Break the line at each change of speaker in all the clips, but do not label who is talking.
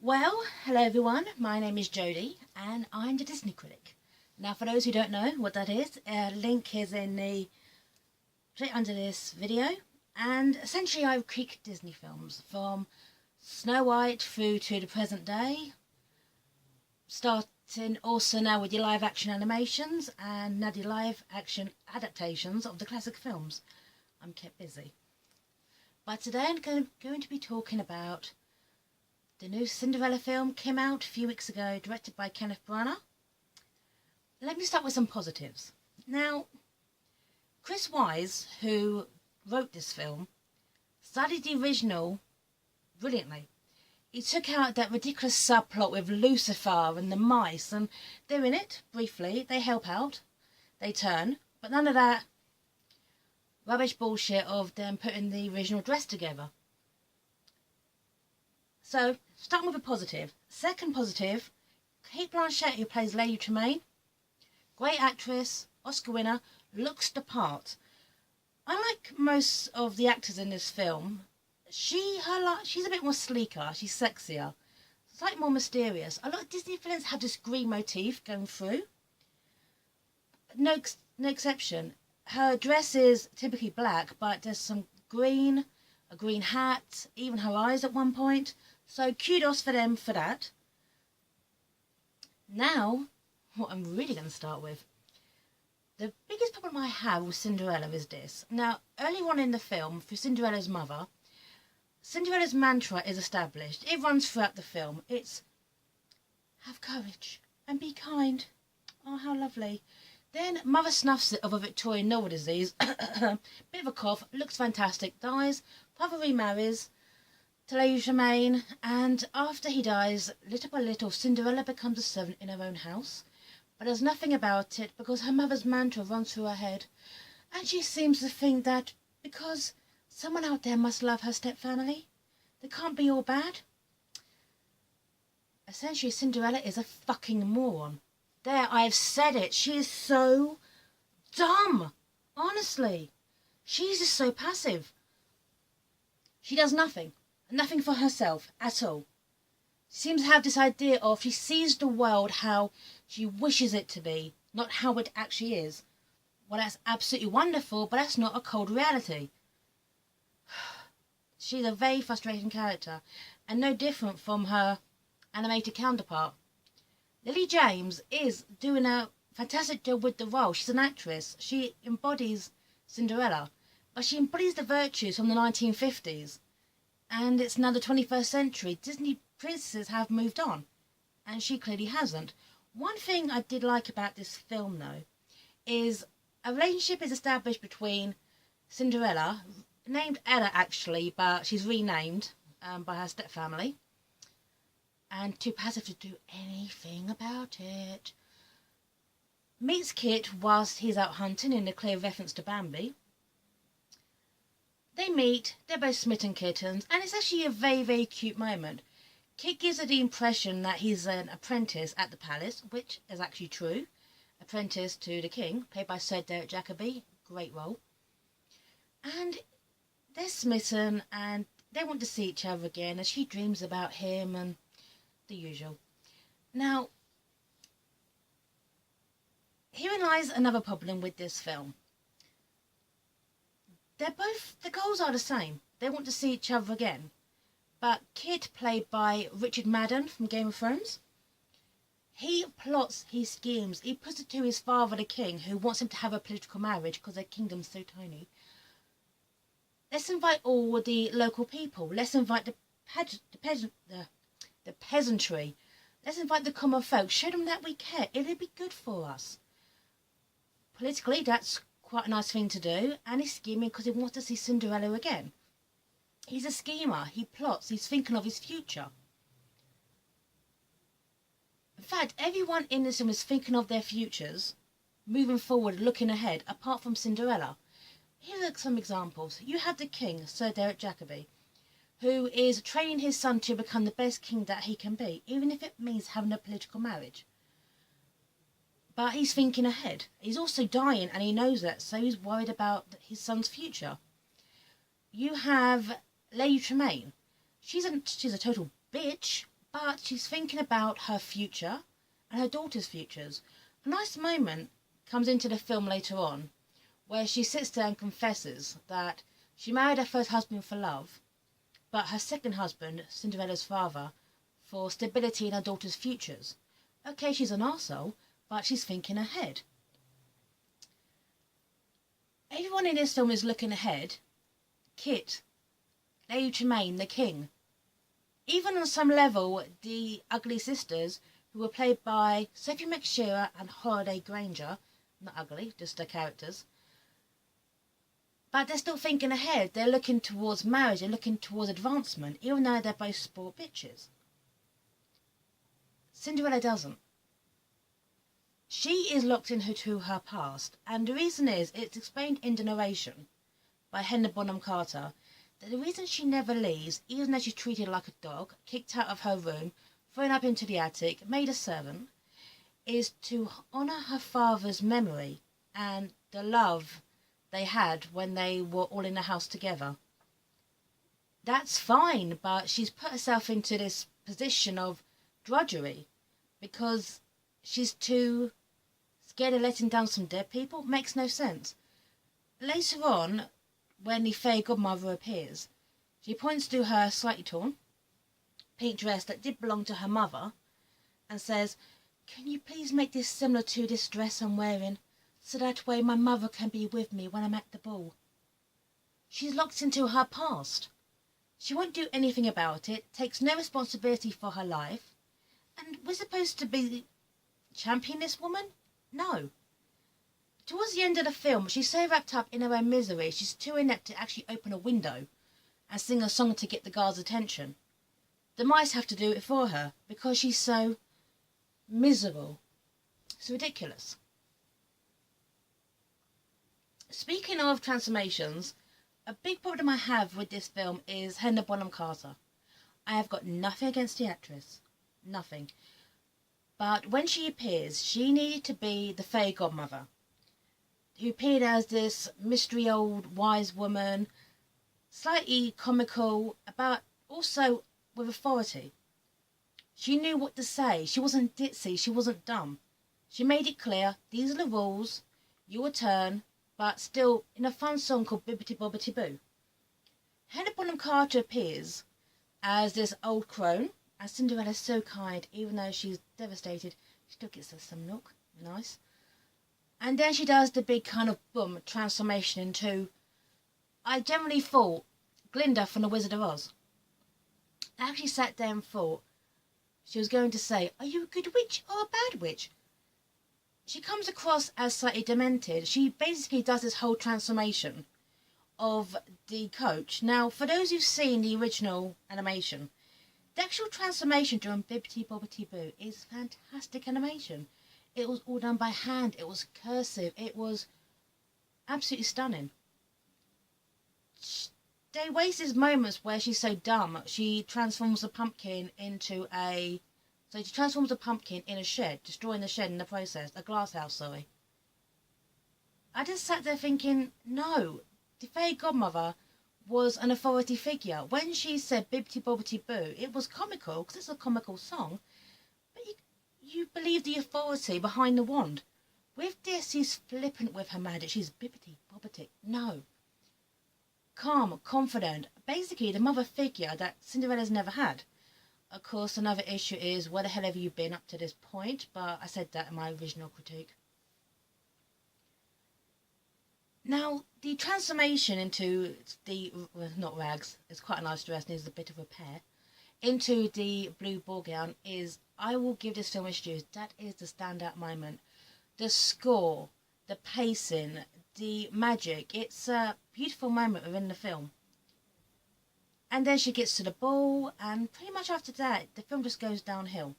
Well, hello everyone, my name is Jodie and I'm the Disney Critic. Now for those who don't know what that is, a link is in the straight under this video, and essentially I critique Disney films from Snow White through to the present day, starting also now with your live action animations and now the live action adaptations of the classic films. I'm kept busy. But today I'm going to be talking about the new Cinderella film. Came out a few weeks ago, directed by Kenneth Branagh. Let me start with some positives. Now, Chris Wise, who wrote this film, studied the original brilliantly. He took out that ridiculous subplot with Lucifer and the mice, and they're in it, briefly. They help out, they turn, but none of that rubbish bullshit of them putting the original dress together. So, starting with a positive. Second positive, Kate Blanchett, who plays Lady Tremaine, great actress, Oscar winner, looks the part. Unlike most of the actors in this film, she's a bit more sleeker, she's sexier, slightly more mysterious. A lot of Disney films have this green motif going through. No exception. Her dress is typically black, but there's some green, a green hat, even her eyes at one point. So kudos for them for that. Now, what I'm really going to start with. The biggest problem I have with Cinderella is this. Now, early on in the film, through Cinderella's mother, Cinderella's mantra is established. It runs throughout the film. It's, have courage and be kind. Oh, how lovely. Then mother snuffs it of a Victorian novel disease. Bit of a cough, looks fantastic, dies. Father remarries to Lady Tremaine, and after he dies, little by little, Cinderella becomes a servant in her own house. But there's nothing about it because her mother's mantra runs through her head, and she seems to think that because someone out there must love her stepfamily, they can't be all bad. Essentially, Cinderella is a fucking moron. There, I've said it. She is so dumb. Honestly. She's just so passive. She does nothing. Nothing for herself at all. She seems to have this idea of she sees the world how she wishes it to be, not how it actually is. Well, that's absolutely wonderful, but that's not a cold reality. She's a very frustrating character, and no different from her animated counterpart. Lily James is doing a fantastic job with the role. She's an actress. She embodies Cinderella, but she embodies the virtues from the 1950s. And it's now the 21st century. Disney princesses have moved on, and she clearly hasn't. One thing I did like about this film, though, is a relationship is established between Cinderella, named Ella actually, but she's renamed by her stepfamily, and too passive to do anything about it. Meets Kit whilst he's out hunting, in a clear reference to Bambi. They meet, they're both smitten kittens, and it's actually a very, very cute moment. Kit gives her the impression that he's an apprentice at the palace, which is actually true. Apprentice to the king, played by Sir Derek Jacobi. Great role. And they're smitten, and they want to see each other again, as she dreams about him and the usual. Now, herein lies another problem with this film. The goals are the same. They want to see each other again. But Kit, played by Richard Madden from Game of Thrones, he plots, he schemes, he puts it to his father, the king, who wants him to have a political marriage because their kingdom's so tiny. Let's invite all the local people. Let's invite the peasantry. Let's invite the common folk. Show them that we care. It'll be good for us. Politically, that's quite a nice thing to do, and he's scheming because he wants to see Cinderella again. He's a schemer. He plots. He's thinking of his future. In fact, everyone in this film is thinking of their futures, moving forward, looking ahead, apart from Cinderella. Here are some examples. You have the king, Sir Derek Jacobi, who is training his son to become the best king that he can be, even if it means having a political marriage. But he's thinking ahead. He's also dying, and he knows that, so he's worried about his son's future. You have Lady Tremaine. She's a total bitch, but she's thinking about her future and her daughter's futures. A nice moment comes into the film later on where she sits there and confesses that she married her first husband for love, but her second husband, Cinderella's father, for stability in her daughter's futures. Okay, she's an arsehole, but she's thinking ahead. Everyone in this film is looking ahead. Kit, Lady Tremaine, the King. Even on some level, the ugly sisters, who were played by Sophie McShearer and Holiday Granger, not ugly, just their characters, but they're still thinking ahead. They're looking towards marriage, they're looking towards advancement, even though they're both spoiled bitches. Cinderella doesn't. She is locked into her past, and the reason is, it's explained in the narration by Helena Bonham Carter, that the reason she never leaves, even though she's treated like a dog, kicked out of her room, thrown up into the attic, made a servant, is to honour her father's memory and the love they had when they were all in the house together. That's fine, but she's put herself into this position of drudgery because she's too scared of letting down some dead people. Makes no sense. Later on, when the fairy godmother appears, she points to her slightly torn pink dress that did belong to her mother and says, "Can you please make this similar to this dress I'm wearing, so that way my mother can be with me when I'm at the ball?" She's locked into her past. She won't do anything about it, takes no responsibility for her life, and we're supposed to be championing this woman? No. Towards the end of the film, she's so wrapped up in her own misery, she's too inept to actually open a window and sing a song to get the guards' attention. The mice have to do it for her because she's so miserable. It's ridiculous. Speaking of transformations, a big problem I have with this film is Helena Bonham Carter. I have got nothing against the actress. Nothing. But when she appears, she needed to be the fairy godmother, who appeared as this mystery old wise woman, slightly comical, but also with authority. She knew what to say. She wasn't ditzy. She wasn't dumb. She made it clear, these are the rules, your turn, but still in a fun song called Bibbidi Bobbidi Boo. Helena Bonham Carter appears as this old crone, and Cinderella's so kind, even though she's devastated, she still gets her some milk. Nice. And then she does the big kind of boom transformation into, I generally thought, Glinda from The Wizard of Oz. I actually sat there and thought she was going to say, are you a good witch or a bad witch? She comes across as slightly demented. She basically does this whole transformation of the coach. Now, for those who've seen the original animation, the actual transformation during Bibbidi Bobbidi Boo is fantastic animation. It was all done by hand. It was cursive. It was absolutely stunning. They waste these moments where she's so dumb. She transforms a pumpkin into a... So she transforms a pumpkin in a shed, destroying the shed in the process. A glass house, sorry. I just sat there thinking, no, the fairy godmother was an authority figure. When she said Bibbidi Bobbidi Boo, it was comical, because it's a comical song, but you believe the authority behind the wand. With this, she's flippant with her magic. She's Bibbidi Bobbidi. No. Calm, confident, basically the mother figure that Cinderella's never had. Of course, another issue is, where the hell have you been up to this point? But I said that in my original critique. Now, the transformation into the, well, not rags, it's quite a nice dress, needs a bit of repair, into the blue ball gown is, I will give this film its due. That is the standout moment. The score, the pacing, the magic, it's a beautiful moment within the film. And then she gets to the ball, and pretty much after that, the film just goes downhill.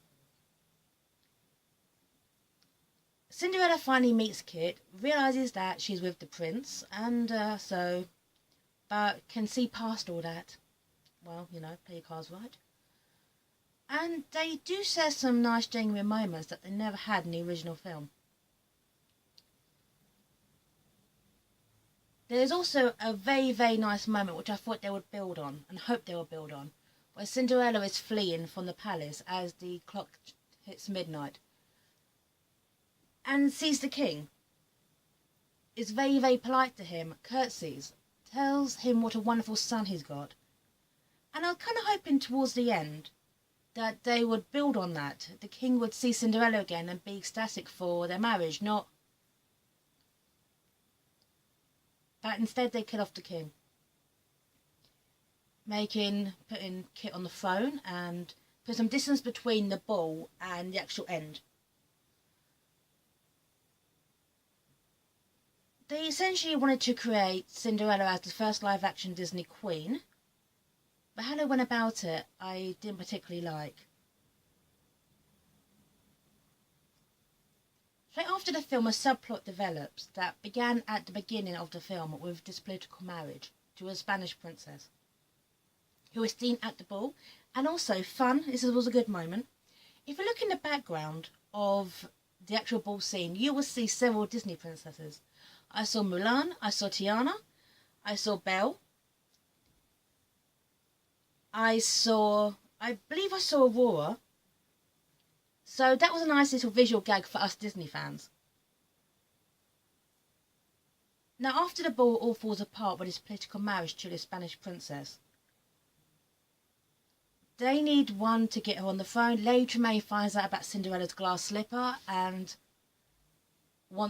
Cinderella finally meets Kit, realises that she's with the prince, and but can see past all that. Well, you know, play your cards right. And they do share some nice genuine moments that they never had in the original film. There's also a very, very nice moment which I thought they would build on, and hope they will build on, where Cinderella is fleeing from the palace as the clock hits midnight and sees the king, is very, very polite to him, curtsies, tells him what a wonderful son he's got. And I was kind of hoping towards the end that they would build on that. The king would see Cinderella again and be ecstatic for their marriage, not... But instead they kill off the king, putting Kit on the throne and put some distance between the ball and the actual end. They essentially wanted to create Cinderella as the first live-action Disney queen, but how they went about it, I didn't particularly like. Straight after the film, a subplot develops that began at the beginning of the film with this political marriage to a Spanish princess, who was seen at the ball, and also fun. This was a good moment. If you look in the background of the actual ball scene, you will see several Disney princesses. I saw Mulan, I saw Tiana, I saw Belle, I believe I saw Aurora. So that was a nice little visual gag for us Disney fans. Now after the ball all falls apart with his political marriage to the Spanish princess, they need one to get her on the throne. Lady Tremaine finds out about Cinderella's glass slipper and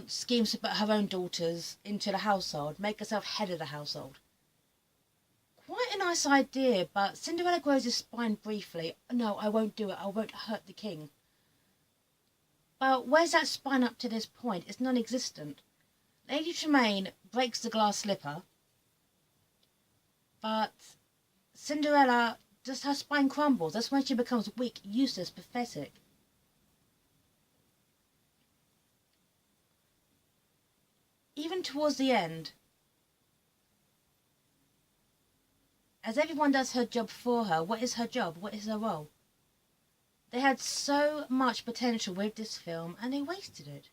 schemes to put her own daughters into the household, make herself head of the household. Quite a nice idea, but Cinderella grows his spine briefly. No, I won't do it. I won't hurt the king. But where's that spine up to this point? It's non-existent. Lady Tremaine breaks the glass slipper, but Cinderella, just her spine crumbles. That's when she becomes weak, useless, pathetic. Even towards the end, as everyone does her job for her, what is her job? What is her role? They had so much potential with this film and they wasted it,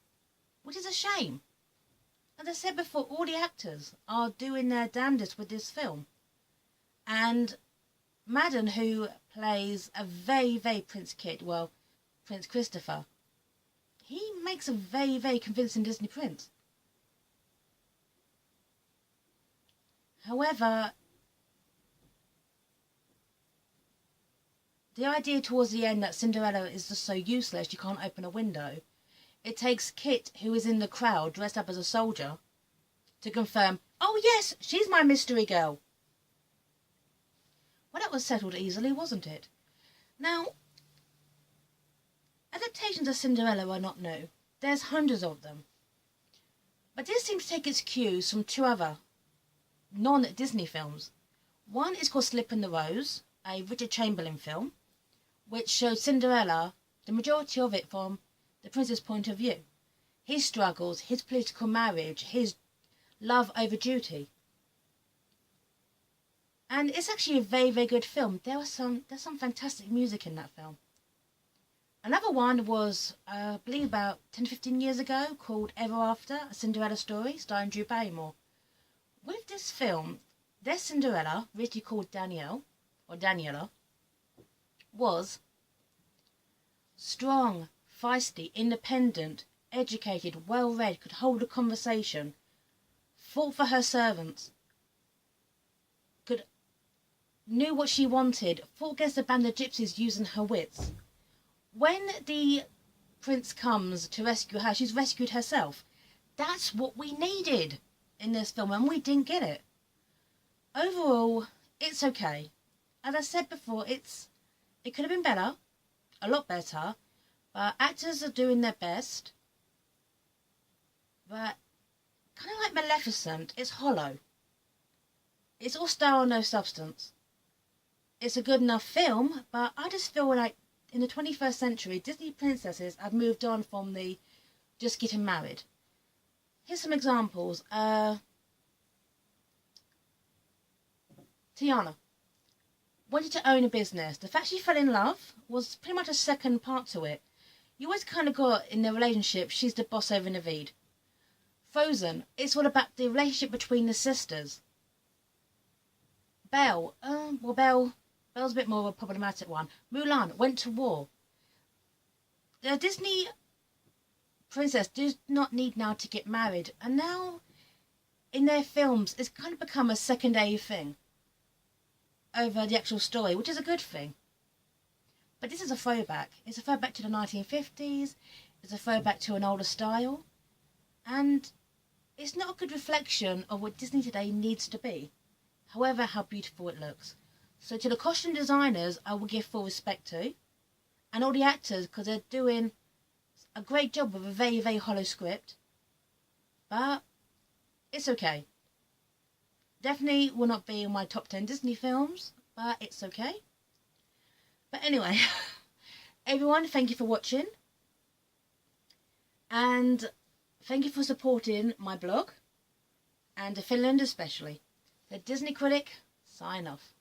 which is a shame. As I said before, all the actors are doing their damnedest with this film. And Madden, who plays a very, very Prince Christopher, he makes a very, very convincing Disney prince. However, the idea towards the end that Cinderella is just so useless she can't open a window, it takes Kit, who is in the crowd dressed up as a soldier, to confirm, oh yes, she's my mystery girl. Well, that was settled easily, wasn't it? Now, adaptations of Cinderella are not new. There's hundreds of them. But this seems to take its cues from two other non-Disney films. One is called Slip in the Rose, a Richard Chamberlain film, which shows Cinderella, the majority of it from the prince's point of view. His struggles, his political marriage, his love over duty. And it's actually a very, very good film. There's some fantastic music in that film. Another one was, I believe about 10-15 years ago, called Ever After, a Cinderella story, starring Drew Barrymore. With this film, their Cinderella, originally called Danielle, or Daniela, was strong, feisty, independent, educated, well-read, could hold a conversation, fought for her servants, knew what she wanted, fought against a band of gypsies using her wits. When the prince comes to rescue her, she's rescued herself. That's what we needed in this film, and we didn't get it. Overall, it's okay. As I said before, it could have been better, a lot better, but actors are doing their best. But kind of like Maleficent, it's hollow. It's all style, no substance. It's a good enough film, but I just feel like in the 21st century, Disney princesses have moved on from the just getting married. Here's some examples. Tiana wanted to own a business. The fact she fell in love was pretty much a second part to it. You always kind of got in their relationship, she's the boss over Naveed. Frozen, it's all about the relationship between the sisters. Belle, Belle's a bit more of a problematic one. Mulan went to war. The Disney princess does not need now to get married, and now in their films it's kind of become a secondary thing over the actual story, which is a good thing. But this is a throwback. It's a throwback to the 1950s. It's a throwback to an older style, and it's not a good reflection of what Disney today needs to be, however how beautiful it looks. So to the costume designers, I will give full respect to, and all the actors, because they're doing a great job with a very, very hollow script. But it's okay. Definitely will not be in my top 10 Disney films, but it's okay. But anyway, everyone, thank you for watching. And thank you for supporting my blog, and Finland especially. The Disney Critic, sign off.